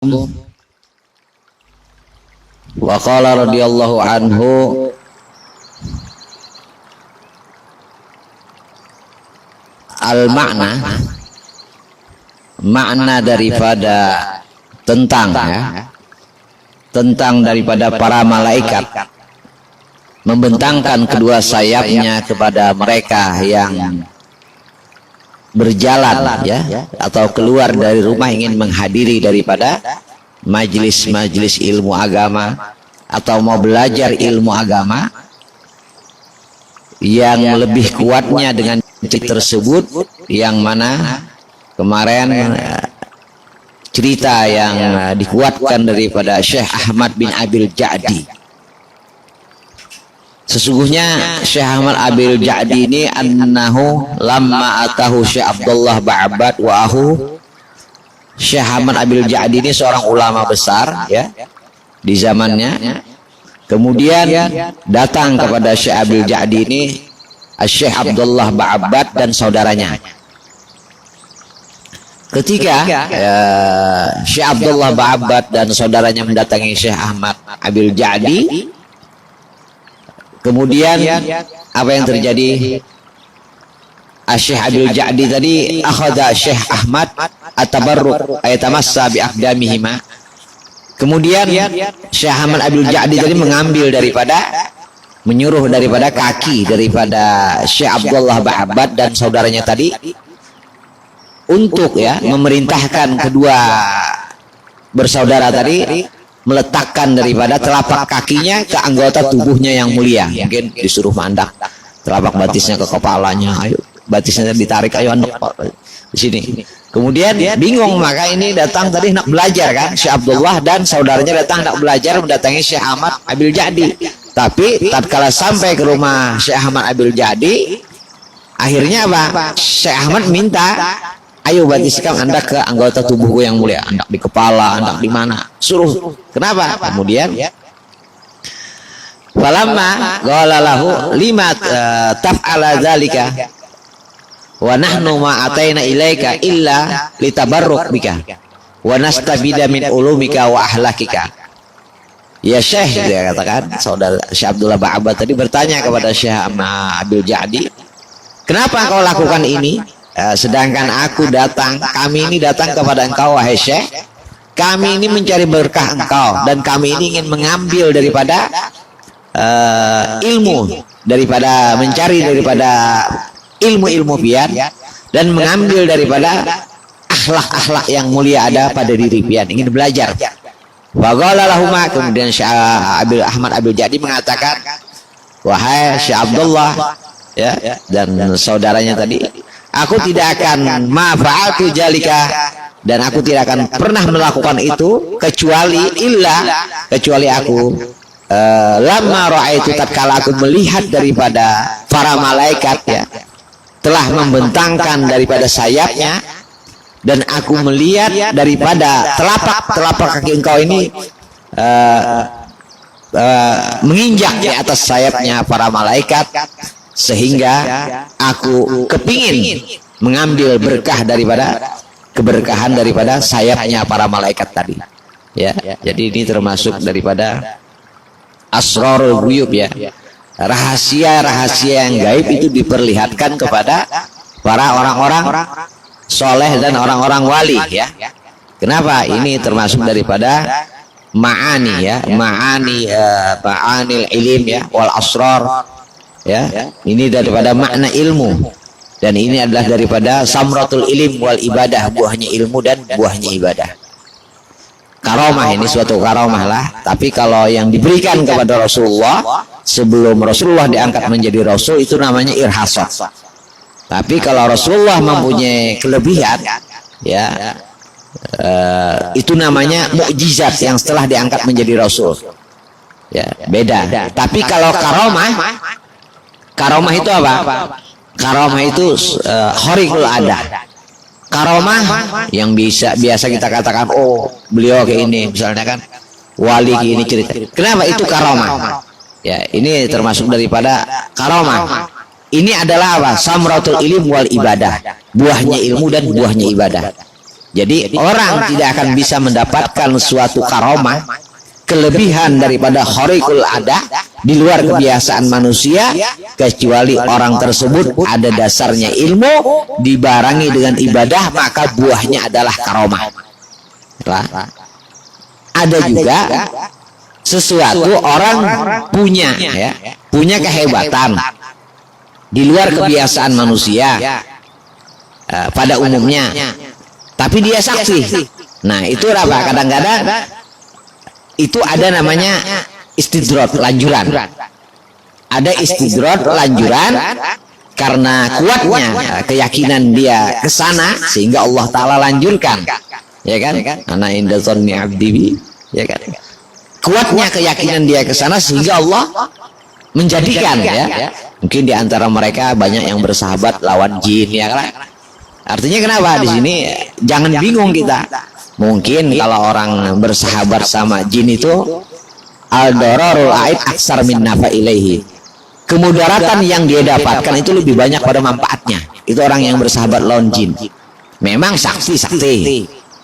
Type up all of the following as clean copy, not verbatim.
Wa qala radhiyallahu anhu makna daripada tentang daripada para malaikat membentangkan kedua sayapnya kepada mereka yang berjalan atau keluar dari rumah ingin menghadiri daripada majelis-majelis ilmu agama atau mau belajar ilmu agama, yang lebih kuatnya dengan cerita tersebut yang mana kemarin cerita yang dikuatkan daripada Syekh Ahmad bin Abil Ja'di. Sesungguhnya Syekh Ahmad Abil Ja'di ini annahu lamma atahu Syekh Abdullah Ba'abad wa ahu. Syekh Ahmad Abil Ja'di ini seorang ulama besar di zamannya. Kemudian datang kepada Syekh Abil Ja'di ini Syekh Abdullah Ba'abad dan saudaranya. Ketika Syekh Abdullah Ba'abad dan saudaranya mendatangi Syekh Ahmad Abil Ja'di, kemudian apa yang terjadi? Syekh Abil Ja'di tadi akhadha Syekh Ahmad at-tabarruk ayatamassa bi aqdamihima. Kemudian Syekh Ahmad Abil Ja'di tadi menyuruh daripada kaki daripada Syekh Abdullah Ba'abad dan saudaranya tadi untuk memerintahkan kedua bersaudara tadi meletakkan daripada telapak kakinya ke anggota tubuhnya yang mulia. Mungkin disuruh mandak telapak batisnya ke kepalanya, ayo batisnya ditarik, ayo andek di sini. Kemudian bingung, maka ini datang tadi nak belajar kan, Syekh Abdullah dan saudaranya datang nak belajar mendatangi Syekh Ahmad Abil Ja'di. Tapi tatkala sampai ke rumah Syekh Ahmad Abil Ja'di, akhirnya apa? Syekh Ahmad minta, ayo batiskan anda ke anggota tubuhku yang mulia, anda di kepala, anda di mana, suruh. Kenapa? Kemudian falamma qala lahu lima taf'ala dzalika wa nahnu ma ataina ilaika illa litabarruk bika wa nastabida min ulumika wa ahlakika. Ya Syekh, dia katakan, saudara Syekh Abdullah Ba'abad tadi bertanya kepada Syekh Abil Ja'di, kenapa kau lakukan ini? Sedangkan kami ini datang kepada engkau wahai Syekh, kami ini mencari berkah engkau dan kami ini ingin mengambil daripada mencari daripada ilmu-ilmu pian dan mengambil daripada akhlak-akhlak yang mulia ada pada diri pian, ingin belajar. Wa qala lahuma, kemudian Syekh Ahmad Abil Ja'di mengatakan, wahai Syekh Abdullah dan saudaranya tadi, aku tidak akan mafa'atu jalika, dan aku tidak akan pernah melakukan itu kecuali aku lama ra'aitu, tatkala aku melihat daripada para malaikat telah membentangkan daripada sayapnya, dan aku melihat daripada telapak kaki engkau ini menginjak di atas sayapnya para malaikat, sehingga aku kepingin mengambil berkah daripada keberkahan daripada sayapnya para malaikat tadi. Jadi ini termasuk daripada asrarul ghuyub, rahasia-rahasia yang gaib itu diperlihatkan kepada para orang-orang soleh dan orang-orang wali. Kenapa? Ini termasuk daripada ma'anil ilim wal asrar. Ini daripada makna ilmu, dan ini adalah daripada samratul ilim wal ibadah, buahnya ilmu dan buahnya ibadah. Karomah, ini suatu karomah lah. Tapi kalau yang diberikan kepada Rasulullah sebelum Rasulullah diangkat menjadi Rasul, itu namanya irhasah. Tapi kalau Rasulullah mempunyai kelebihan, itu namanya mukjizat yang setelah diangkat menjadi Rasul. Beda. Tapi kalau karomah itu apa? Karomah itu khariqul ada. Karomah yang biasa kita katakan, oh beliau kayak ini, misalnya kan wali kayak ini cerita. Kenapa itu karomah? Ini termasuk daripada karomah. Ini adalah apa? Samratul ilim wal ibadah, buahnya ilmu dan buahnya ibadah. Jadi orang tidak akan bisa mendapatkan suatu karomah, kelebihan daripada khariqul ada di luar kebiasaan manusia, kecuali orang tersebut ada dasarnya ilmu dibarengi dengan ibadah, maka buahnya adalah karomah. Ada juga sesuatu orang punya ya, punya kehebatan di luar kebiasaan manusia pada umumnya, tapi dia sakti. Nah itu apa? Kadang-kadang itu ada namanya istidrot, lanjuran. Ada istidrot, lanjuran, karena kuatnya keyakinan dia ke sana sehingga Allah Ta'ala lanjurkan, ya kan? Ana inda dzanni abdi, ya kan? Kuatnya keyakinan dia ke sana sehingga Allah menjadikan, ya. Mungkin di antara mereka banyak yang bersahabat lawan jin, ya kan? Artinya kenapa di sini? Jangan bingung kita. Mungkin kalau orang bersahabat sama jin itu al-dararul aid aksar min nafa'ilaihi. Kemudaratan yang dia dapatkan itu lebih banyak pada manfaatnya. Itu orang yang bersahabat lawan jin. Memang sakti,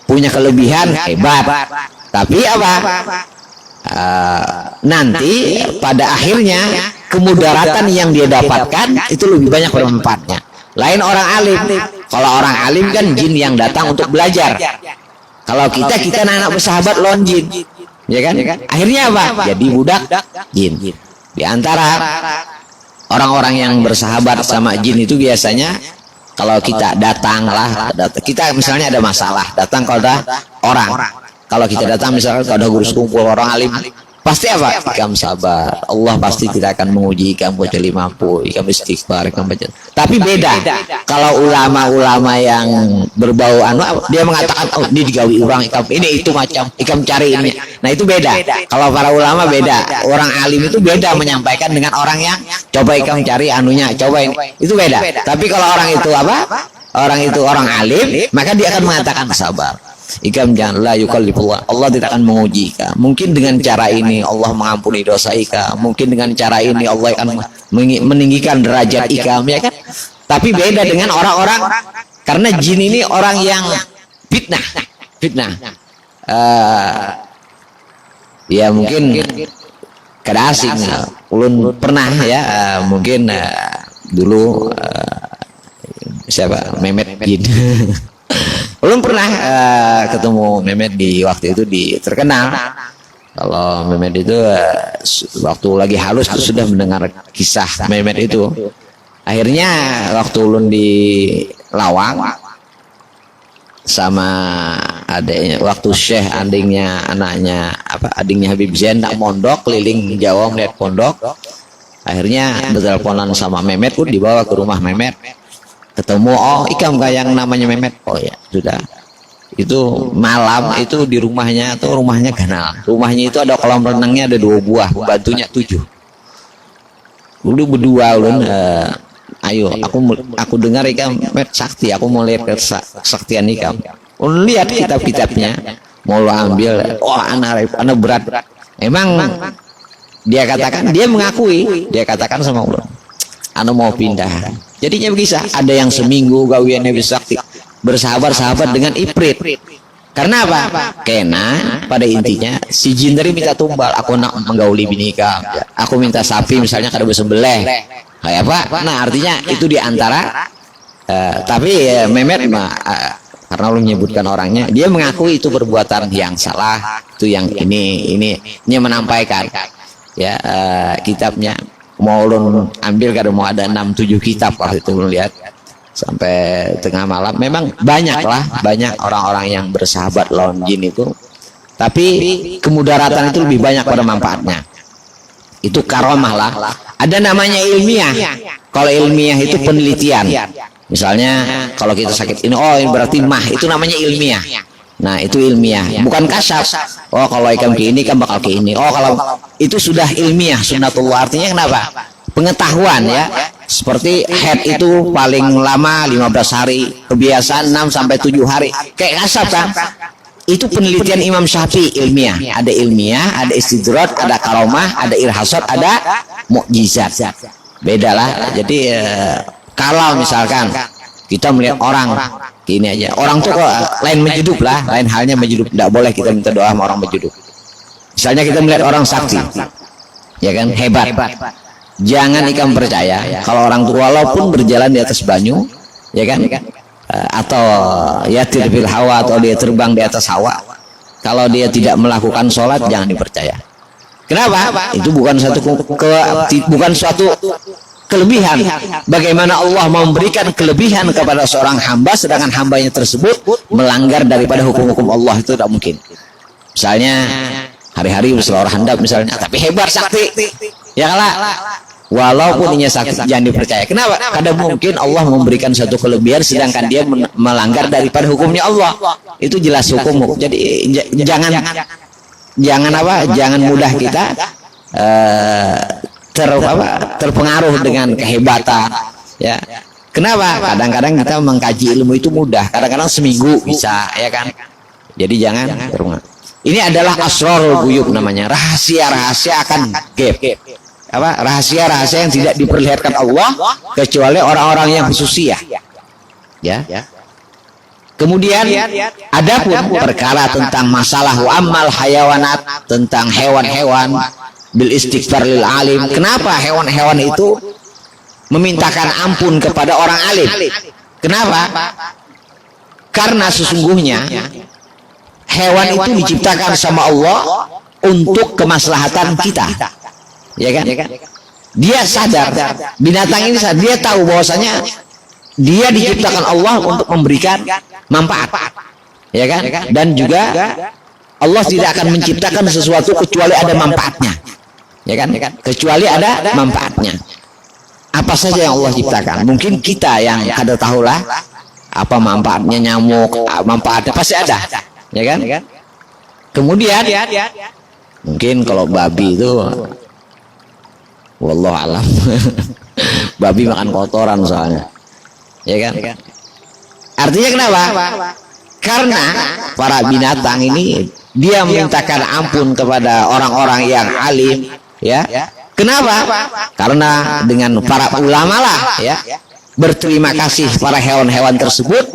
punya kelebihan hebat. Tapi apa? Nanti pada akhirnya kemudaratan yang dia dapatkan itu lebih banyak pada manfaatnya. Lain orang alim. Kalau orang alim kan jin yang datang untuk belajar. Kalau kita anak bersahabat lawan jin, ya kan? Akhirnya apa? Jadi budak jin. Di antara orang-orang yang bersahabat sama jin itu biasanya kalau kita kita misalnya ada masalah, datang kepada orang. Kalau kita datang misalnya kepada guru kumpul orang alim, pasti apa? Ikam sabar, Allah pasti tidak akan menguji ikam kecuali mampu, ikam istighfar, ikam baca. Tapi beda kalau ulama-ulama yang berbau dia mengatakan, oh ini digawi orang, ikam ini itu macam, ikam cari ini. Nah itu beda. Kalau para ulama beda, orang alim itu beda menyampaikan dengan orang yang coba ikam cari anunya, coba ini, itu beda. Tapi kalau orang itu apa? Orang itu orang alim, maka dia akan mengatakan sabar. Ikam janganlah yukallifullah, Allah tidak akan menguji ika. Mungkin dengan cara ini Allah mengampuni dosa ika. Mungkin dengan cara ini Allah akan meninggikan derajat ika, ya kan? Tapi beda dengan orang-orang, karena jin ini orang yang fitnah. Ya mungkin kada asing. Ulun pernah ya, mungkin dulu siapa? Mehmet jin. Belum pernah ketemu Mehmet di waktu itu terkenal. Kalau Mehmet itu waktu lagi halus tuh sudah mendengar kisah Mehmet itu. Akhirnya waktu ulun di Lawang sama adiknya, waktu Syekh anaknya Habib Zain tak mondok keliling Jawa melihat pondok. Akhirnya berteleponan sama Mehmet pun dibawa ke rumah Mehmet. Ketemu, oh ikam kayak yang namanya Mehmet. Oh ya sudah. Itu malam itu di rumahnya ganal. Rumahnya itu ada kolam renangnya, ada 2 buah, bantunya 7. Dulu berdua ulun, ayo aku dengar ikam Mehmet sakti, aku mau lihat kesaktian ikam. Ulun lihat kitab-kitabnya, mau lo ambil, oh anak berat. Emang dia mengakui sama ulun, anu mau pindah. Jadinya bisa ada yang seminggu gawiannya bisa bersahabat dengan ifrit. Karena apa? Karena pada intinya si jin dari minta tumbal, aku nak menggauli bini ikam. Aku minta sapi misalnya kada bersembelih. Kayak apa? Nah artinya itu diantara. Tapi Mehmet karena lu menyebutkan orangnya, dia mengakui itu perbuatan yang salah, itu yang ini menampaikan ya kitabnya. Mau ulun ambil kada mau ada 6-7 kitab waktu itu ulun lihat sampai tengah malam. Memang banyak orang-orang yang bersahabat lawan jin itu, tapi kemudaratan itu lebih banyak pada manfaatnya. Itu karomah lah. Ada namanya ilmiah. Kalau ilmiah itu penelitian. Misalnya kalau kita sakit ini, oh ini berarti mah, itu namanya ilmiah. Nah itu ilmiah, bukan kasyaf. Oh kalau ikam ke ini kan bakal ke ini. Oh kalau itu sudah ilmiah, sunnatullah. Artinya kenapa? Pengetahuan ya. Seperti head itu paling lama 15 hari, kebiasaan 6-7 hari. Kayak kasyaf kan? Itu penelitian Imam Syafi'i ilmiah. Ada ilmiah, ada istidrat, ada karomah, ada irhasat, ada mukjizat. Beda lah. Jadi kalau misalkan Kita melihat orang ini aja, orang tuh kok lain menjeduk lah, lain halnya menjeduk. Tidak boleh kita minta doa sama orang menjeduk. Misalnya kita melihat orang sakti, ya kan, hebat. Jangan ikan percaya kalau orang tua walaupun berjalan di atas banyu, ya kan, atau yatir fil hawa, atau dia terbang di atas hawa, kalau dia tidak melakukan sholat jangan dipercaya. Kenapa? Itu bukan suatu kelebihan. Bagaimana Allah memberikan kelebihan kepada seorang hamba, sedangkan hambanya tersebut melanggar daripada hukum-hukum Allah, itu tidak mungkin. Misalnya hari-hari berselawat handap misalnya, tapi hebat sakti, ya kalah. Walaupun ini sakti jangan dipercaya. Kenapa? Karena mungkin Allah memberikan satu kelebihan sedangkan dia melanggar daripada hukumnya Allah. Itu jelas hukum. Jadi jangan mudah kita terpengaruh dengan kehebatan, ya. Kenapa? Kadang-kadang kita mengkaji ilmu itu mudah, kadang-kadang seminggu bisa, ya kan. Jadi jangan terpengaruh. Ini adalah asrarul ghuyub namanya, rahasia-rahasia akan gaib. Rahasia-rahasia yang tidak diperlihatkan Allah kecuali orang-orang yang khususiyah, ya. Kemudian adapun perkara tentang masalah amal hayawanat, tentang hewan-hewan, bil istighfar lil alim. Kenapa hewan-hewan itu memintakan ampun kepada orang alim? Kenapa? Karena sesungguhnya hewan itu diciptakan sama Allah untuk kemaslahatan kita. Ya kan? Dia sadar, binatang ini sadar, dia tahu bahwasanya dia diciptakan Allah untuk memberikan manfaat, ya kan? Dan juga Allah tidak akan menciptakan sesuatu kecuali ada manfaatnya, ya kan? Kecuali ada manfaatnya. Apa saja yang Allah ciptakan? Mungkin kita yang kada tahulah apa manfaatnya nyamuk, manfaatnya pasti ada, ya kan? Kemudian mungkin kalau babi itu wallahu alam. Babi makan kotoran soalnya, ya kan? Artinya kenapa? Karena para binatang ini dia memintakan ampun kepada orang-orang yang alim, ya. Kenapa? Karena dengan para ulama lah, ya, berterima kasih para hewan-hewan tersebut,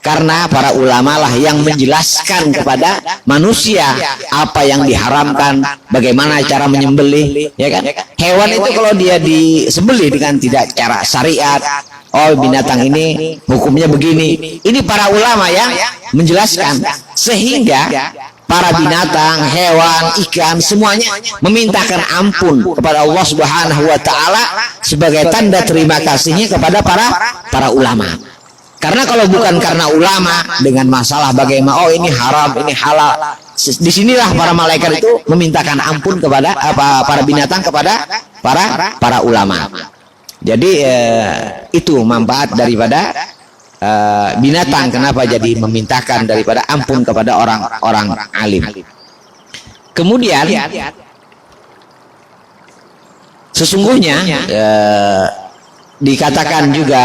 karena para ulama lah yang menjelaskan kepada manusia apa yang diharamkan, bagaimana cara menyembelih, ya kan? Hewan itu kalau dia disembelih dengan tidak cara syariat, oh binatang ini hukumnya begini. Ini para ulama yang menjelaskan, sehingga para binatang, hewan, ikan semuanya memintakan ampun kepada Allah Subhanahu wa taala sebagai tanda terima kasihnya kepada para ulama. Karena kalau bukan karena ulama dengan masalah bagaimana oh ini haram, ini halal, disinilah para malaikat itu memintakan ampun kepada para binatang kepada para ulama. Jadi itu manfaat daripada binatang, kenapa jadi memintakan daripada ampun kepada orang-orang alim. Kemudian sesungguhnya dikatakan juga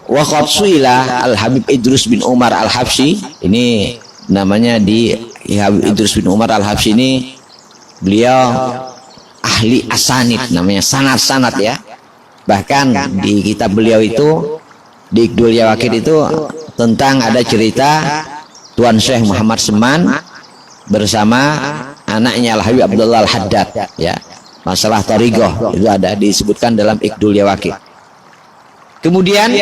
waqad suila Al-Habib Idrus bin Umar Al-Habsyi, ini namanya di Habib Idrus bin Umar Al-Habsyi ini beliau ahli asanid, namanya sanad-sanad, ya. Bahkan di kitab beliau itu di Iqdul Yawaqid itu tentang ada cerita Tuan Syekh Muhammad Seman bersama anaknya Al-Habib Abdullah Al-Haddad, ya. Masalah thariqah itu ada disebutkan dalam Iqdul Yawaqid. Kemudian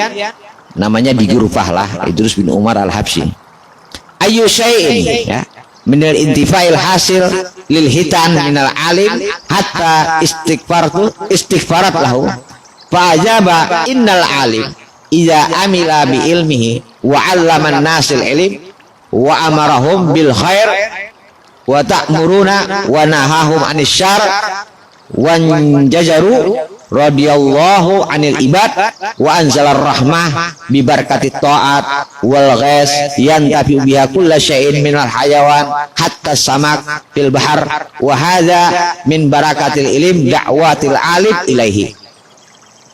namanya digurufah lah Idrus bin Umar Al-Habsyi. Ayu syai'in, ya, minal intifail hasil lil hitan minal alim hatta istighfarat lahu fa'ajaba innal alim idza amila bi ilmihi wa 'allama an-nasil ilm wa amarahum bil khair wa ta'muruna wa nahahum 'anil syarr wa jajaru radhiyallahu 'anil ibad wa anzalar rahmah bi barakati ta'at wal ghais yantafi biha kullu syai'in minal hayawan hatta samak fil bahr wa hadza min barakatil ilm da'watil alim ilaihi.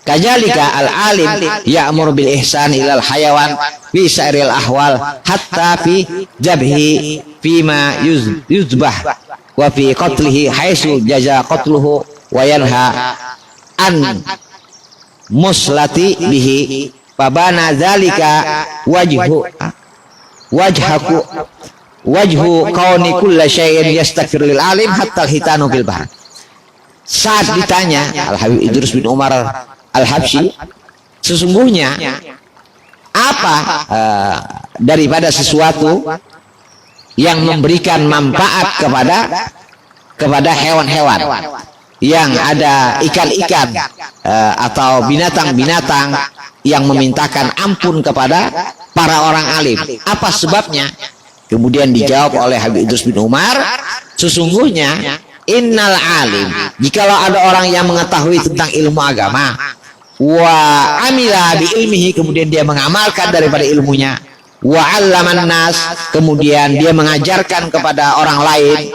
Kadzalika al-alim ya'mur bil ihsan ilal hayawan fi sa'iril ahwal hatta fi jabhi fima yuzbah wa fi qatlihi haitsu jaza qatluhu wa yanha an muslati bihi Fabana dzalika wajhu kauni kulli syai'in yastaghfir lil alim hatta hitanu bil bahr. Saat ditanya Al-Habib Idrus bin Umar Al-Habsyi, sesungguhnya apa daripada sesuatu yang memberikan manfaat kepada hewan-hewan, yang ada ikan-ikan atau binatang-binatang yang memintakan ampun kepada para orang alim. Apa sebabnya? Kemudian dijawab oleh Habib Idrus bin Umar, sesungguhnya innal alim, jikalau ada orang yang mengetahui tentang ilmu agama, wa amila bi ilmihi, kemudian dia mengamalkan daripada ilmunya, wa 'allaman nas, kemudian dia mengajarkan kepada orang lain,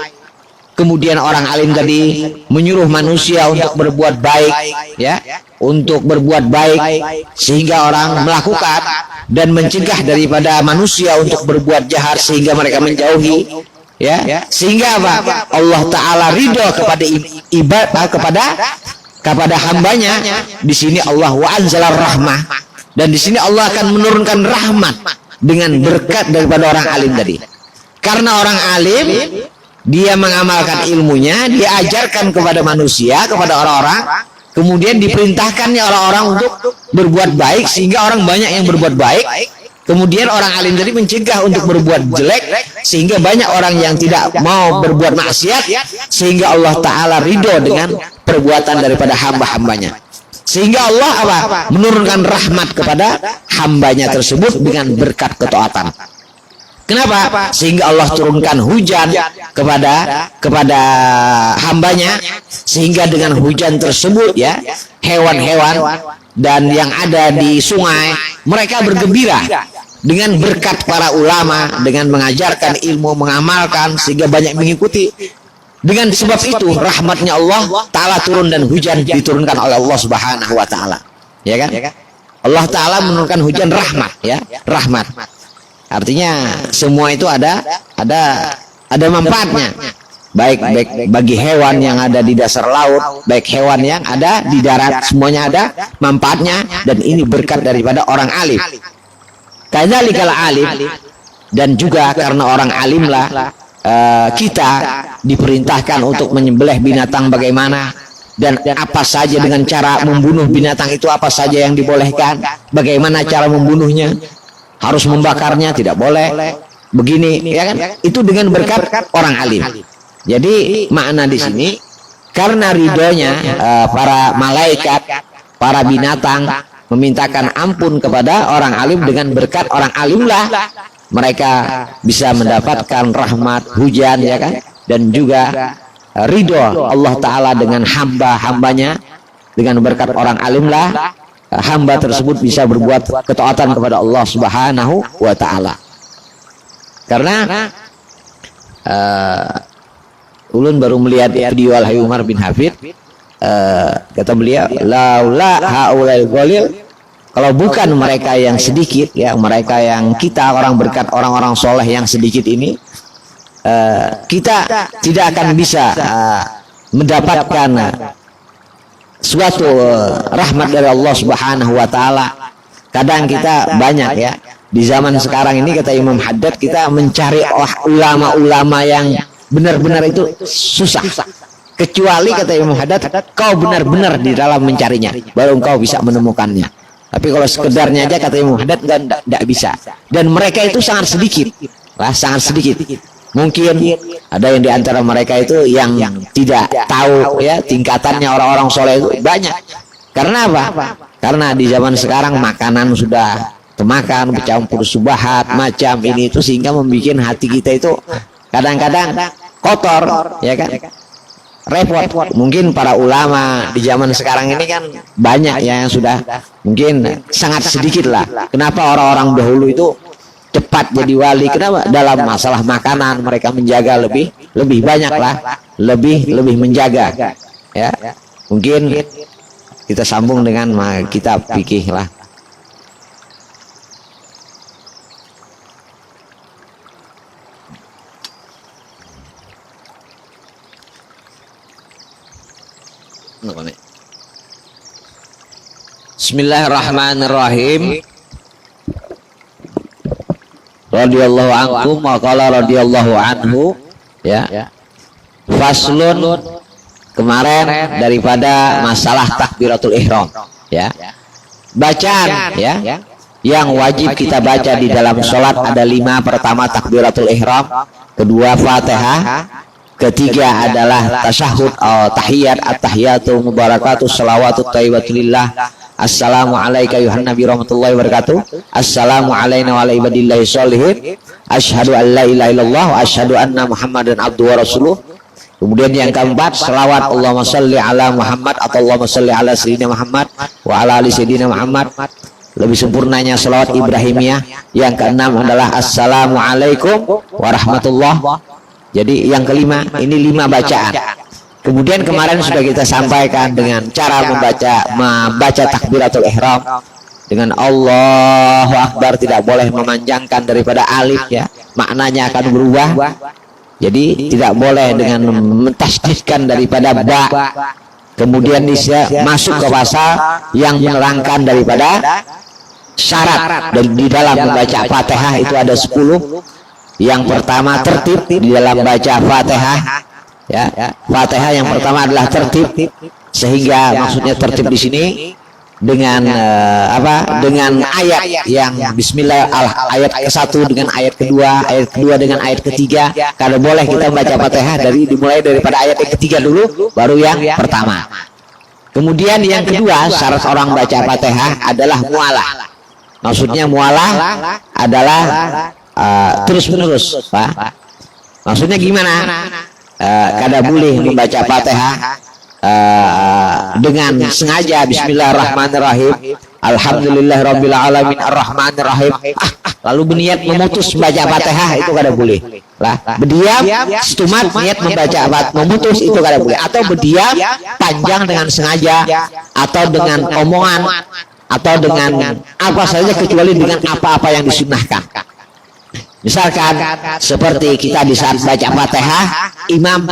kemudian orang alim tadi menyuruh manusia untuk berbuat baik, ya, untuk berbuat baik sehingga orang melakukan, dan mencegah daripada manusia untuk berbuat jahat sehingga mereka menjauhi, ya, sehingga apa? Allah Ta'ala ridho kepada ibadah kepada hambanya. Di sini Allah wa anzalar rahmah, dan di sini Allah akan menurunkan rahmat dengan berkat daripada orang alim tadi. Karena orang alim dia mengamalkan ilmunya, dia ajarkan kepada manusia, kepada orang-orang, kemudian diperintahkannya orang-orang untuk berbuat baik sehingga orang banyak yang berbuat baik. Kemudian orang alim tadi mencegah untuk berbuat jelek sehingga banyak orang yang tidak mau berbuat maksiat, sehingga Allah Ta'ala ridho dengan perbuatan daripada hamba-hambanya. Sehingga Allah apa? Menurunkan rahmat kepada hambanya tersebut dengan berkat ketaatan. Kenapa? Sehingga Allah turunkan hujan kepada hambanya, sehingga dengan hujan tersebut, ya, hewan-hewan dan yang ada di sungai mereka bergembira dengan berkat para ulama, dengan mengajarkan ilmu, mengamalkan, sehingga banyak mengikuti. Dengan sebab itu rahmatnya Allah Ta'ala turun, dan hujan diturunkan oleh Allah Subhanahu wa Ta'ala, ya kan? Allah Ta'ala menurunkan hujan rahmat, ya, rahmat. Artinya semua itu ada manfaatnya, baik bagi hewan yang ada di dasar laut, baik hewan yang ada di darat, semuanya ada manfaatnya, dan ini berkat daripada orang alim. Kadzalikal alim, dan juga karena orang alimlah kita diperintahkan untuk menyembelih binatang bagaimana, dan apa saja dengan cara membunuh binatang itu, apa saja yang dibolehkan, bagaimana cara membunuhnya, harus membakarnya, tidak boleh begini, ya kan? Itu dengan berkat orang alim. Jadi makna di sini, karena ridhonya para malaikat, para binatang memintakan ampun kepada orang alim, dengan berkat orang alimlah mereka bisa mendapatkan rahmat hujan, ya kan? Dan juga ridho Allah Ta'ala dengan hamba-hambanya. Dengan berkat orang alimlah hamba tersebut bisa berbuat ketaatan kepada Allah Subhanahu wa Ta'ala. Karena ulun baru melihat video Al-Habib Umar bin Hafid, kata beliau, laula haulal qalil, kalau bukan mereka yang sedikit, ya, mereka yang kita orang berkat, orang-orang soleh yang sedikit ini, kita tidak akan bisa mendapatkan suatu rahmat dari Allah Subhanahu wa Ta'ala. Kadang kita banyak, ya, di zaman sekarang ini, kata Imam Haddad, kita mencari ulama-ulama yang benar-benar itu susah. Kecuali, kata Imam Haddad, kau benar-benar di dalam mencarinya, baru kau bisa menemukannya. Tapi kalau sekedarnya aja, kata Imam Haddad, tidak bisa. Dan mereka itu sangat sedikit, sangat sedikit. Mungkin ada yang diantara mereka itu yang tidak tahu, ya, tingkatannya orang-orang soleh itu banyak. Karena apa? Karena di zaman sekarang makanan sudah termakan, bercampur subhat, macam ini itu, sehingga membuat hati kita itu kadang-kadang kotor, ya kan? Repot. Mungkin para ulama di zaman sekarang ini kan banyak, ya, yang sudah mungkin sangat sedikit lah. Kenapa orang-orang dahulu itu cepat jadi wali? Kenapa? Dalam masalah makanan mereka menjaga lebih banyak lah, lebih menjaga, ya. Mungkin kita sambung dengan kitab fikih lah. Bismillahirrahmanirrahim. radhiyallahu ankum wa qala radhiyallahu anhu, ya. Faslun, kemarin daripada masalah takbiratul ihram, ya. Bacaan, ya, yang wajib kita baca di dalam sholat ada 5. Pertama takbiratul ihram, kedua Fatihah, ketiga adalah tasyahud tahiyat, at-tahiyatu mubarakatuh salawatut thayyibatulillah, assalamu alayka ayuhan nabi rahmatullahi wabarakatuh, assalamu alayna wa ala ibadillahi sholihin, asyhadu an la ilaha illallah wa asyhadu anna muhammadan abduhu wa rasuluh. Kemudian yang keempat selawat Allahumma sholli ala Muhammad atau Allahumma sholli ala sayyidina Muhammad wa ala ali sayyidina Muhammad, lebih sempurnanya selawat Ibrahimiyah. Yang keenam adalah assalamualaikum warahmatullah. Jadi yang kelima, ini 5 bacaan. Kemudian kemarin sudah kita sampaikan dengan cara membaca takbiratul ihram dengan Allahu Akbar, tidak boleh memanjangkan daripada alif, ya, maknanya akan berubah. Jadi tidak boleh dengan mentasdidkan daripada ba. Kemudian bisa masuk ke pasal yang menerangkan daripada syarat, dan di dalam membaca Fatihah itu ada 10. Yang pertama tertib di dalam baca Fatihah, ya. Fatihah yang pertama adalah tertib, sehingga maksudnya tertib di sini dengan dengan ayat yang Bismillah, ayat ke-1 dengan ayat kedua, ayat kedua dengan ayat ketiga. Kalau boleh kita membaca Fatihah dimulai daripada ayat yang ketiga dulu, baru yang pertama. Kemudian yang kedua, syarat orang baca Fatihah adalah mualah. Maksudnya mualah adalah terus menerus, Pak. Maksudnya gimana? Kada boleh membaca Fatihah dengan sengaja Bismillahirrahmanirrahim, Alhamdulillahirabbil alamin arrahmanirrahim, lalu berniat memutus membaca Fatihah, itu kada boleh. Lah, berdiam setumat niat membaca memutus, itu kada boleh. Atau berdiam panjang dengan sengaja, atau dengan omongan, atau dengan apa saja kecuali dengan apa-apa yang disunnahkan. Misalkan seperti kita di saat baca Fatihah, imam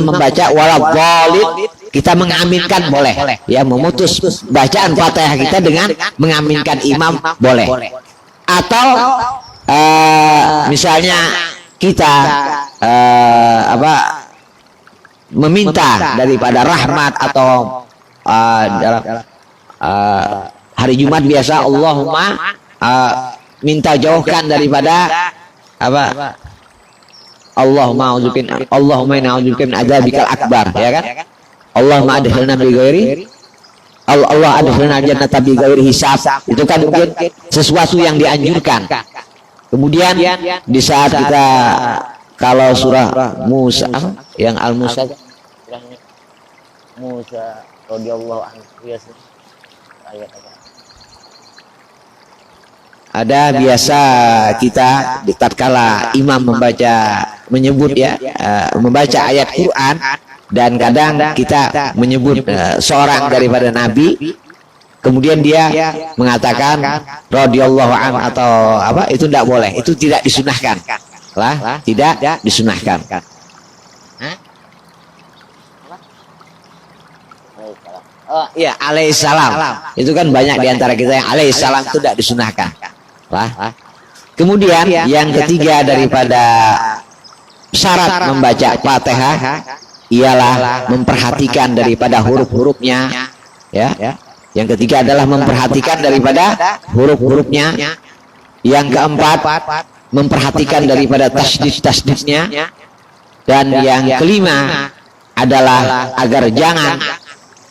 membaca waladhdallin, kita mengaminkan boleh, ya, memutus bacaan Fatihah kita dengan mengaminkan imam boleh. Atau misalnya kita meminta daripada rahmat, atau dalam hari Jumat biasa Allahumma minta jauhkan daripada Allahumma na'udzubika min adzabikal akbar, ya kan? Allahumma adkhilna bi ghairi Allah adkhilna jannata bi ghairi hisab. Itu kan mungkin sesuatu yang dianjurkan. Kemudian di saat kita kalau surah Musa yang Al-Musa radhiyallahu anhu, ayat apa? Ada biasa kita di tatkala imam menyebut, ya, membaca ayat Quran, dan kadang kita menyebut seorang daripada Nabi, kemudian dia mengatakan radhiyallahu an atau apa, itu tidak boleh, itu tidak disunahkan, lah, tidak disunahkan. Oh iya, alaihissalam. Itu kan banyak diantara kita yang alaihissalam itu tidak disunahkan. Lah. Kemudian yang ketiga daripada syarat membaca Fatihah ialah memperhatikan daripada huruf-hurufnya, ya. Yang ketiga adalah memperhatikan daripada huruf-hurufnya. Yang keempat, memperhatikan daripada tasdid-tasdidnya. Dan yang kelima adalah agar jangan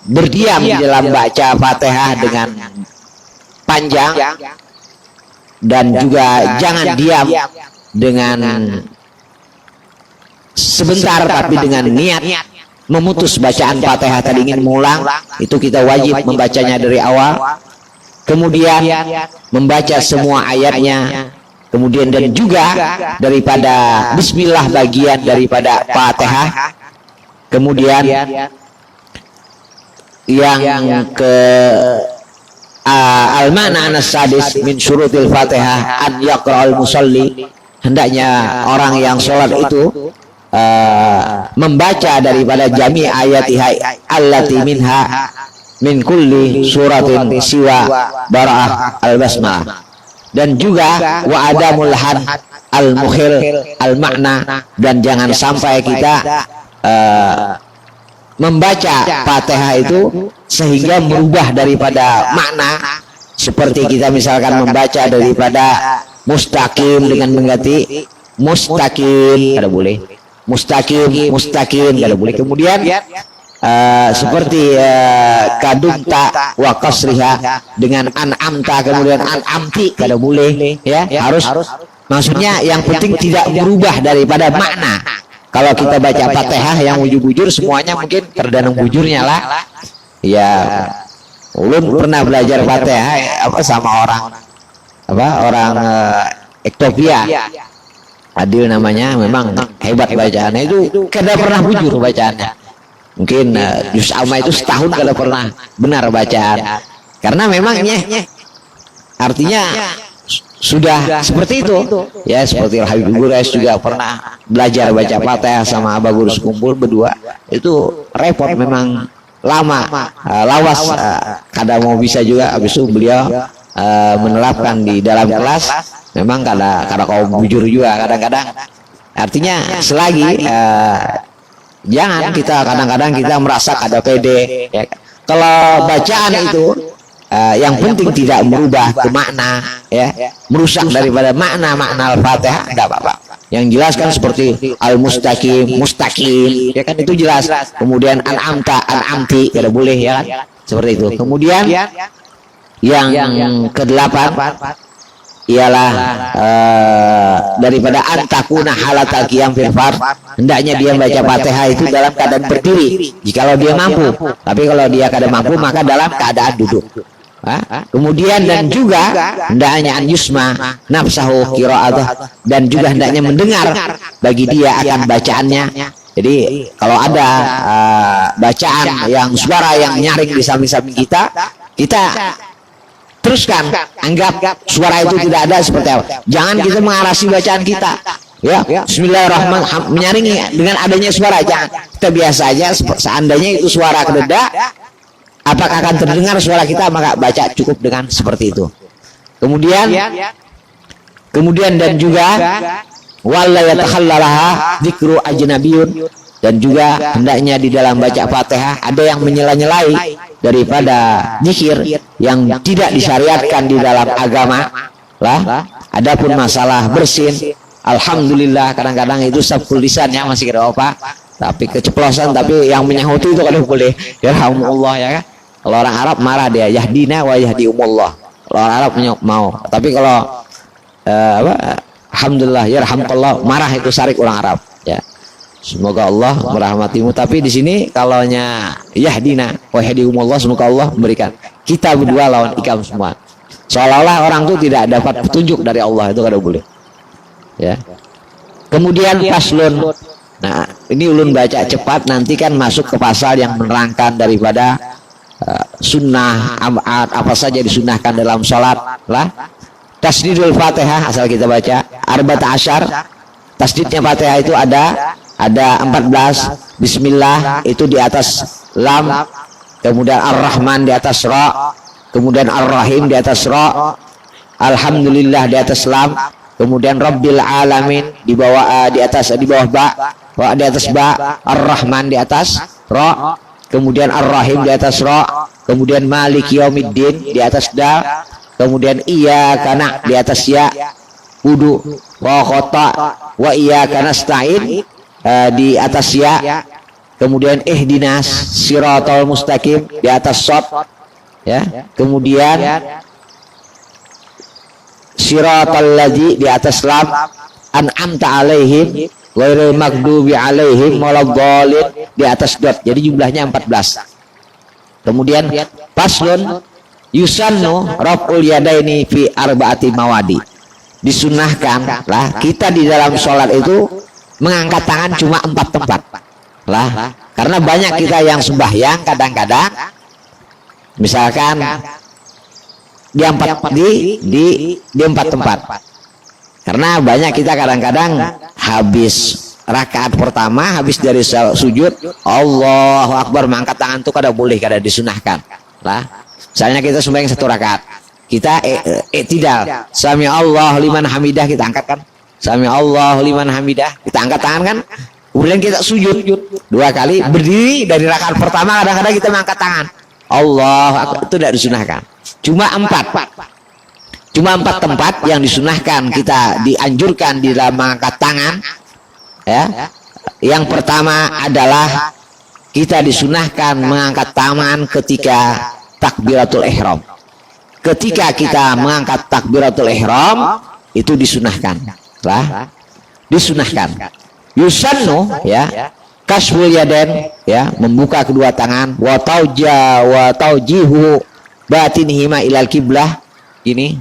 berdiam di dalam baca Fatihah dengan panjang, dan juga jangan diam dengan sebentar, tapi dengan niat memutus bacaan Fatihah tadi, ingin mengulang, itu kita wajib membacanya dari awal. Kemudian membaca semua ayatnya, kemudian dan juga daripada Bismillah bagian daripada Fatihah. Kemudian yang ke al-mana as-sadis min syurutil Fatihah an yaqra'al musalli, hendaknya orang yang sholat itu membaca daripada jami ayatiha allati minha min kulli suratin siwa bara'ah al-basmalah, dan juga wa adamul had al mukhil al makna, dan jangan sampai kita membaca Fatihah itu sehingga merubah daripada makna, seperti kita misalkan membaca daripada mustaqim dengan mengganti mustaqim, kada boleh. Mustaqim kada boleh. Kemudian seperti kadumta wa qasriha dengan an'amta, kemudian an'amti, kada boleh ya. Harus maksudnya yang penting tidak berubah daripada makna. Kalau kita baca Fatihah yang bujur-bujur semuanya mungkin terdanung bujurnya lah. Ya, ulun pernah belajar Fatihah sama orang Ethiopia. Adil namanya, memang hebat bacaannya, itu kada pernah bujur bacaannya. Mungkin juz amma itu setahun kada pernah benar bacaan, karena memangnya artinya sudah seperti itu ya. Seperti Habib Gures juga pernah belajar baca Fatihah sama Abah Guru Sekumpul berdua, itu repot memang, lama, lawas, kadang mau bisa juga. Habis itu beliau menerapkan di dalam kelas, memang kadang kau bujur juga kadang-kadang. Artinya selagi jangan kita kadang-kadang kita merasa kada pede ya. Kalau bacaan itu yang penting tidak merubah ke makna ya, merusak daripada makna Al-Fatihah, enggak apa-apa. Yang jelas kan seperti al-mustaqim, mustaqim ya kan, itu jelas. Kemudian an'amta, an'amti, kada boleh ya kan, seperti itu. Kemudian yang kedelapan ialah daripada antakuna halatal qiyam fil fard, hendaknya dia baca Fatihah itu dalam keadaan berdiri jikalau dia mampu. Tapi kalau dia kada mampu maka dalam keadaan duduk. Kemudian dan juga hendaknya an yusma nafsahu qira'atuh, dan juga hendaknya mendengar bagi dia akan bacaannya. Jadi kalau ada bacaan yang suara yang nyaring di samping-samping kita teruskan, anggap suara itu tidak ada, seperti apa. Jangan kita mengarasi bacaan kita ya, bismillahirrahmanirrahim, menyaringi dengan adanya suara. Jangan, kita biasa aja. Seandainya itu suara kededa, apakah akan terdengar suara kita, maka baca cukup dengan seperti itu. Kemudian dan juga wala yatakhallalaha dzikru ajnabiyun, dan juga hendaknya di dalam baca Fatihah ada yang menyela-nyelai daripada zikir yang tidak disyariatkan di dalam agama lah. Adapun masalah bersin, alhamdulillah kadang-kadang itu sabkul lisan ya, masih kira apa, tapi keceplosan, tapi yang menyahuti itu kalau boleh ya, alhamdulillah ya kan. Kalau orang Arab marah dia yahdina wa yahdiumullah, kalau orang Arab mau. Tapi kalau alhamdulillah ya rahmatullah, marah itu syarik orang Arab ya. Semoga Allah merahmatimu. Tapi di sini kalaunya yahdina wa yahdiumullah, semoga Allah memberikan. Kita berdua lawan ikam semua, seolah-olah orang itu tidak dapat petunjuk dari Allah, itu kada boleh ya. Kemudian paslon, nah ini ulun baca cepat, nanti kan masuk ke pasal yang menerangkan daripada sunnah apa saja disunahkan dalam sholat lah. Tasdidul Fatihah, asal kita baca arba'at asyar, tasdidnya Fatihah itu ada 14. Bismillah itu di atas lam, kemudian Ar-Rahman di atas ra, kemudian Ar-Rahim di atas ra, Alhamdulillah di atas lam, kemudian Rabbil Alamin di bawah di bawah ba, di atas ba, Ar-Rahman di atas ra, kemudian Ar-Rahim di atas ra, kemudian Malik Yaumiddin di atas dal, kemudian Iyyaka na di atas ya, wudu wa khata wa iyyaka nasta'in di atas ya, kemudian ihdinas siratal mustaqim di atas shad ya, kemudian siratal ladzi di atas lam, an'amta alaihim ghairil maghdubi alaihim waladdallin di atas dot. Jadi jumlahnya 14. Kemudian paslun yusannu raf'ul yadaini fi arba'ati mawadi, disunahkan lah kita di dalam sholat itu mengangkat tangan cuma 4 tempat lah, karena banyak kita yang sembahyang kadang-kadang misalkan di 4 tempat, karena banyak kita kadang-kadang habis rakaat pertama, habis dari sujud Allahu Akbar, mengangkat tangan itu kada boleh, kada disunahkan lah. Misalnya kita sembahyang 1 rakaat, kita i'tidal. Sami Allah liman hamidah, kita angkat kan? Sami Allah liman hamidah, kita angkat tangan kan? Kemudian kita sujud 2 kali, berdiri dari rakaat pertama kadang-kadang kita mengangkat tangan. Allah Akbar, itu tidak disunahkan. Cuma 4 tempat yang disunahkan, kita dianjurkan di dalam mengangkat tangan. Ya, yang pertama adalah kita disunahkan mengangkat tangan ketika takbiratul ihram. Ketika kita mengangkat takbiratul ihram itu disunahkan, lah, disunahkan. Yusannu, ya, kasful yaden, ya, membuka kedua tangan, wa taujihu batinihima ilal kiblah, ini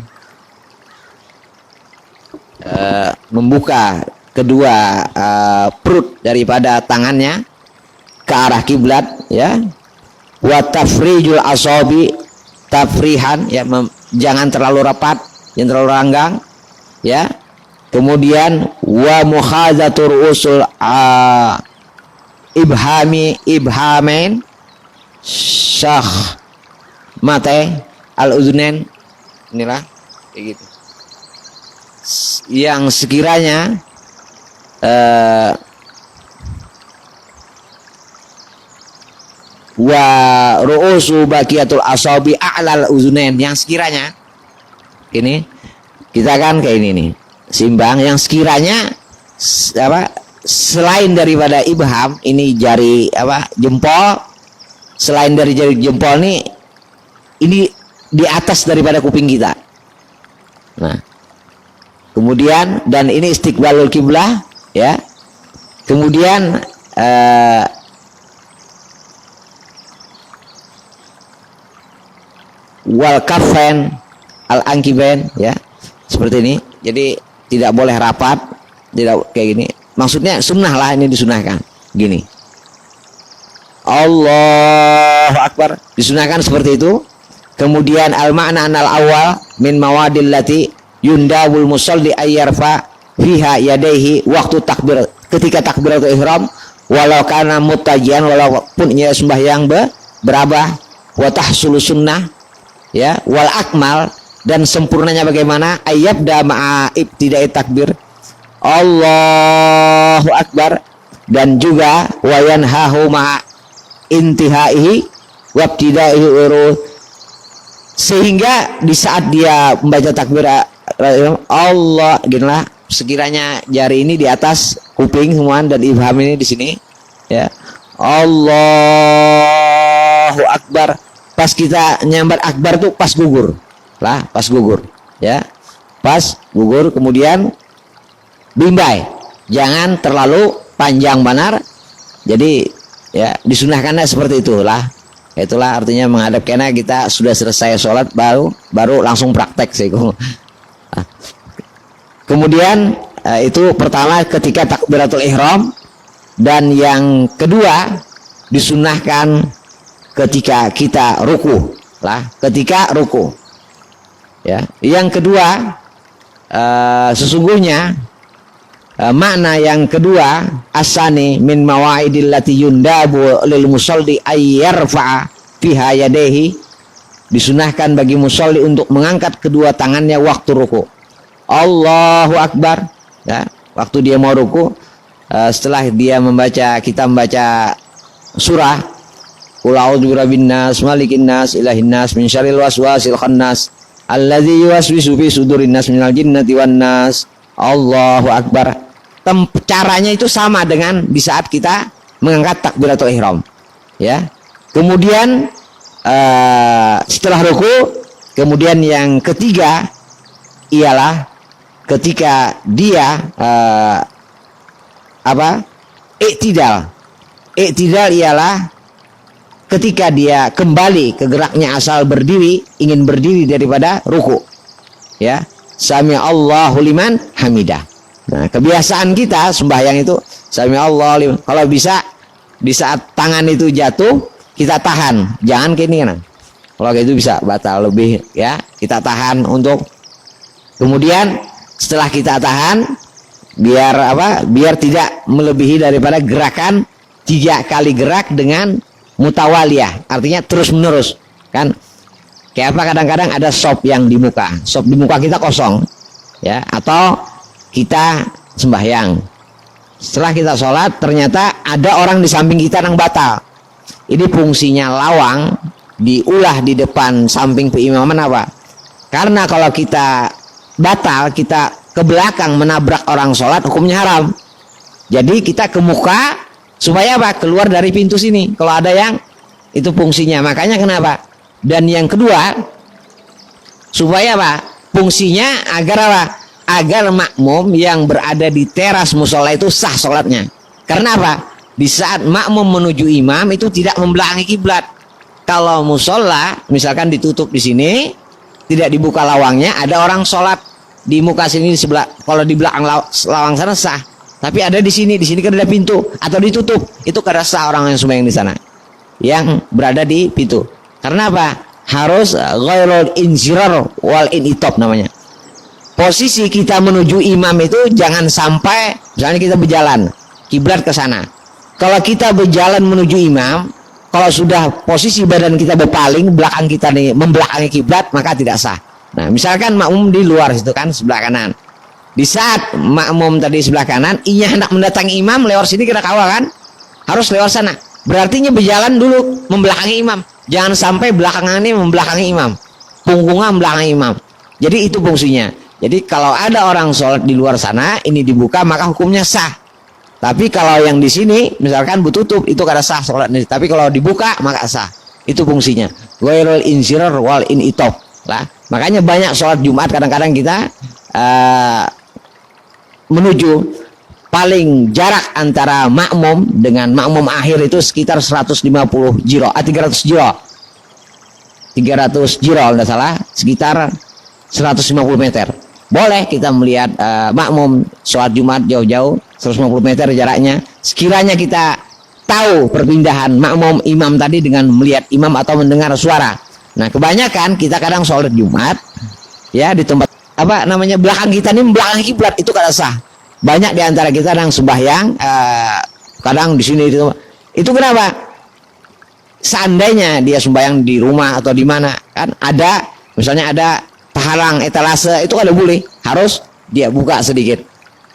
membuka kedua perut daripada tangannya ke arah kiblat, ya. Wa tafrijul asabi, tafrihan, ya, jangan terlalu rapat, jangan terlalu ranggang, ya. Kemudian wa mukhadzatur usul ibhamain syakh mate al uzunen, inilah kayak gitu. Yang sekiranya wa ru'usu baqiyatul asabi a'lal uzunain, yang sekiranya ini kita kan kayak ini nih, simbang, yang sekiranya apa, selain daripada ibham, ini jari apa, jempol, selain dari jari jempol nih, ini di atas daripada kuping kita. Nah, kemudian, dan ini istiqbalul kiblah, ya. Kemudian wal kafen al angkiben, ya, seperti ini. Jadi tidak boleh rapat, tidak kayak gini. Maksudnya sunnah lah, ini disunahkan gini. Allahu Akbar, disunahkan seperti itu. Kemudian al makna anal awal min mawadil lati yundawul musalli ayyarfa fiha yadaihi waktu takbir, ketika takbiratul ihram, walau kana mutajian, walaupun ia sembahyang berabah, wa tahsulu sunnah, ya, wal akmal, dan sempurnanya bagaimana, ayyabda ma'a ibtida'i takbir Allahu Akbar, dan juga wa yanhahu ma'a intihaihi wa ibtida'ihi urus, sehingga di saat dia membaca takbir Allah, ginilah, sekiranya jari ini di atas kuping semua dan ibham ini di sini, ya, Allahu Akbar. Pas kita nyambat akbar tuh pas gugur lah, pas gugur, ya, pas gugur. Kemudian bimbai, jangan terlalu panjang benar. Jadi, ya, disunahkannya seperti itulah. Itulah artinya menghadap kena, kita sudah selesai sholat baru langsung praktek sih. Nah, kemudian itu pertama ketika takbiratul ihram, dan yang kedua disunahkan ketika kita ruku lah, ketika ruku, ya. Yang kedua, sesungguhnya makna yang kedua, asani min mawaidil lati yundabu lil musalli ayyarfa fiha yadehi, disunahkan bagi musalli untuk mengangkat kedua tangannya waktu ruku. Allahu Akbar, ya, waktu dia mau ruku, setelah dia kita membaca surah Qul a'udzu birabbin nas malikin nas ilahin nas min syarril waswasil khannas alladzi yuwaswisu fi sudurin nas minal jinnati wan nas. Allahu Akbar. Caranya itu sama dengan di saat kita mengangkat takbiratul ihram, ya. Kemudian setelah ruku, kemudian yang ketiga ialah ketika dia i'tidal. I'tidal ialah ketika dia kembali ke geraknya asal berdiri, ingin berdiri daripada ruku, ya. Sami Allahu liman hamidah. Nah, kebiasaan kita sembahyang itu sami Allahu liman. Kalau bisa di saat tangan itu jatuh kita tahan, jangan kayak ini kan. Kalau kayak itu bisa batal lebih, ya. Kita tahan untuk kemudian setelah kita tahan, biar tidak melebihi daripada gerakan 3 kali gerak dengan mutawaliyah, artinya terus menerus kan. Kayak apa, kadang-kadang ada sop yang di muka. Sop di muka kita kosong, ya, atau kita sembahyang. Setelah kita sholat, ternyata ada orang di samping kita yang batal. Ini fungsinya lawang diulah di depan samping keimaman apa? Karena kalau kita batal, kita ke belakang menabrak orang sholat, hukumnya haram. Jadi kita ke muka supaya apa? Keluar dari pintu sini. Kalau ada yang itu fungsinya. Makanya kenapa? Dan yang kedua, supaya apa? Fungsinya agar apa? Agar makmum yang berada di teras musola itu sah sholatnya. Karena apa? Di saat makmum menuju imam itu tidak membelakangi kiblat. Kalau musola misalkan ditutup di sini, tidak dibuka lawangnya, ada orang sholat di muka sini di sebelah. Kalau di belakang lawang sana sah. Tapi ada di sini kan ada pintu atau ditutup, itu kada sah orang yang sembahyang di sana, yang berada di pintu. Karena apa? Harus ghairul inzirar wal initop namanya. Posisi kita menuju imam itu jangan sampai, misalnya kita berjalan kiblat ke sana. Kalau kita berjalan menuju imam, kalau sudah posisi badan kita berpaling, belakang kita nih membelakangi kiblat, maka tidak sah. Nah, misalkan makmum di luar situ kan sebelah kanan. Di saat makmum tadi sebelah kanan, ia hendak mendatangi imam lewat sini kira kawal kan? Harus lewat sana. Berarti berjalan dulu membelakangi imam. Jangan sampai belakangan ini membelakangi imam, punggungnya membelakangi imam. Jadi itu fungsinya. Jadi kalau ada orang sholat di luar sana, ini dibuka maka hukumnya sah. Tapi kalau yang di sini misalkan bututup, itu kada sah sholat. Tapi kalau dibuka maka sah. Itu fungsinya. Ghairul inzirar wal initop lah. Makanya banyak sholat Jumat kadang-kadang kita menuju paling jarak antara makmum dengan makmum akhir itu sekitar 150 jiro, 300 jiro. 300 jiro kalau tidak salah, sekitar 150 meter. Boleh kita melihat makmum sholat Jumat jauh-jauh 150 meter jaraknya. Sekiranya kita tahu perpindahan makmum imam tadi dengan melihat imam atau mendengar suara. Nah, kebanyakan kita kadang sholat Jumat ya di tempat apa namanya belakang kita ini belakang kiblat, itu kada sah. Banyak di antara kita yang sembahyang kadang di sini itu kenapa? Seandainya dia sembahyang di rumah atau di mana kan ada misalnya ada tahalang etalase, itu kada boleh, harus dia buka sedikit.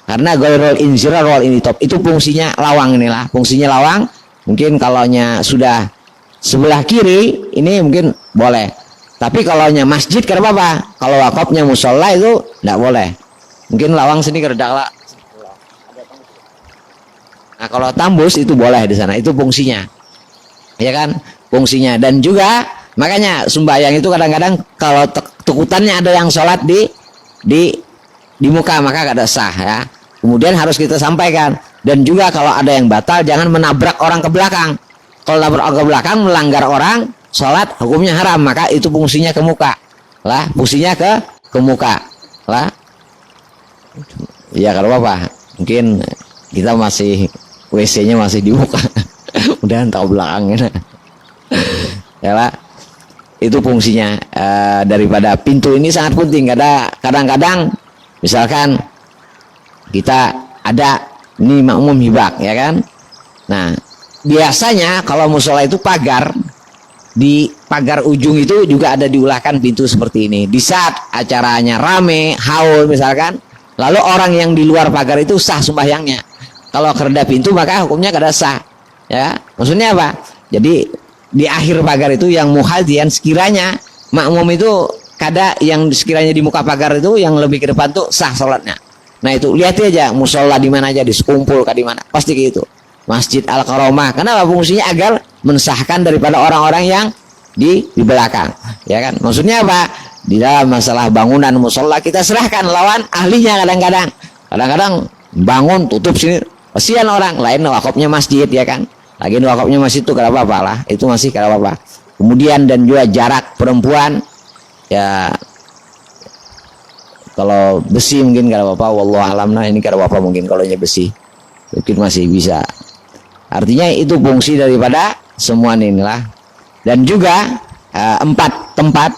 Karena ghairul inzirar wal initop itu fungsinya lawang inilah, fungsinya lawang. Mungkin kalaunya sudah sebelah kiri ini mungkin boleh. Tapi kalaunya masjid kada apa-apa. Kalau wakafnya musola itu tidak boleh. Mungkin lawang sini kerdak lah. Nah, kalau tambus itu boleh di sana, itu fungsinya. Ya kan? Fungsinya. Dan juga makanya sembahyang itu kadang-kadang kalau tukutannya ada yang sholat di muka maka kada sah ya. Kemudian harus kita sampaikan. Dan juga kalau ada yang batal jangan menabrak orang ke belakang. Kalau nabrak orang ke belakang melanggar orang sholat, hukumnya haram. Maka itu fungsinya ke muka lah, fungsinya ke muka lah. Ya kalau apa mungkin kita masih WC-nya masih dibuka. Mudahan tahu belakangnya. Ya lah. Itu fungsinya daripada pintu ini sangat penting. Kadang-kadang misalkan kita ada ini makmum hibak ya kan. Nah, biasanya kalau musola itu pagar, di pagar ujung itu juga ada diulahkan pintu seperti ini. Di saat acaranya rame, haul misalkan, lalu orang yang di luar pagar itu sah sembahyangnya. Kalau kereda pintu maka hukumnya kada sah. Ya, maksudnya apa? Jadi di akhir pagar itu yang muhadzin sekiranya makmum itu kada yang sekiranya di muka pagar itu yang lebih ke depan tuh sah sholatnya. Nah itu lihat aja musola di mana aja, dikumpul di mana, pasti gitu. Masjid Al-Karomah. Kenapa? Fungsinya agar mensahkan daripada orang-orang yang di belakang. Ya kan? Maksudnya apa? Di dalam masalah bangunan musola kita serahkan lawan ahlinya kadang-kadang. Kadang-kadang bangun tutup sini. Kasihan orang lain wakafnya masjid ya kan. Lagi wakafnya masjid itu kada apa-apa lah. Itu masih kada apa-apa. Kemudian dan juga jarak perempuan ya kalau besi mungkin kada apa-apa, wallahu alam. Nah ini kada apa-apa mungkin kalau besi. Mungkin masih bisa. Artinya itu fungsi daripada semua inilah. Dan juga 4 tempat.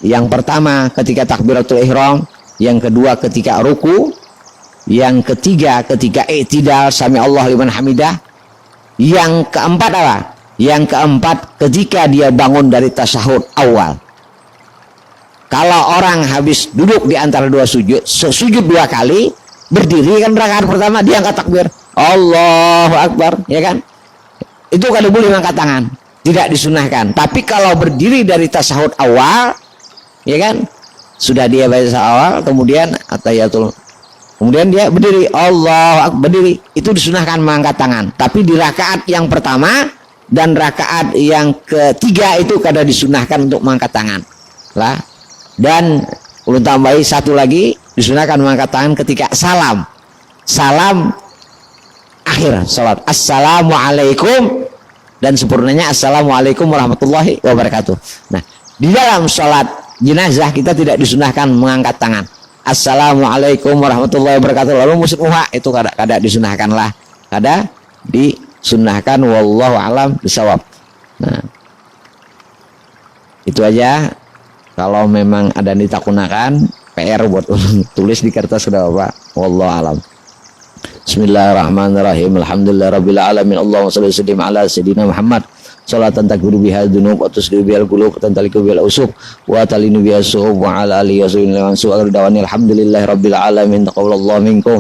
Yang pertama ketika takbiratul ihram, yang kedua ketika ruku, yang ketiga ketika i'tidal sami Allah liman hamidah, yang keempat apa? Yang keempat ketika dia bangun dari tasyahud awal. Kalau orang habis duduk di antara dua sujud, sujud 2 kali, berdiri kan rakaat pertama dia angkat takbir, Allahu Akbar, ya kan? Itu kalau boleh angkat tangan, tidak disunahkan. Tapi kalau berdiri dari tasyahud awal, ya kan? Sudah dia baca awal, kemudian atahiyatul, kemudian dia berdiri, Allahu Akbar, berdiri, itu disunahkan mengangkat tangan. Tapi di rakaat yang pertama dan rakaat yang ketiga itu kada disunahkan untuk mengangkat tangan lah. Dan ulun tambahi satu lagi, disunahkan mengangkat tangan ketika salam akhir salat, assalamualaikum, dan sempurnanya assalamualaikum warahmatullahi wabarakatuh. Nah, di dalam salat jenazah kita tidak disunahkan mengangkat tangan, assalamualaikum warahmatullahi wabarakatuh, lalu musmuha, itu kada disunahkan lah, kada disunahkan, wallahu alam bisawab. Nah, itu aja. Kalau memang ada yang ditakunakan, PR buat tulis di kertas sudah Bapak. Wallahu alam. Bismillahirrahmanirrahim. Alhamdulillahirabbil alamin. Allahumma shalli wa sallim ala sayidina Muhammad. Salatan takbiru biha dzunub wa tusribu bihal qulub wa tantaliku bihal usub wa talinu biha suhub wa ala alihi wa sahbihi wa sallam. Alhamdulillahirabbil alamin. Taqabbalallahu minkum.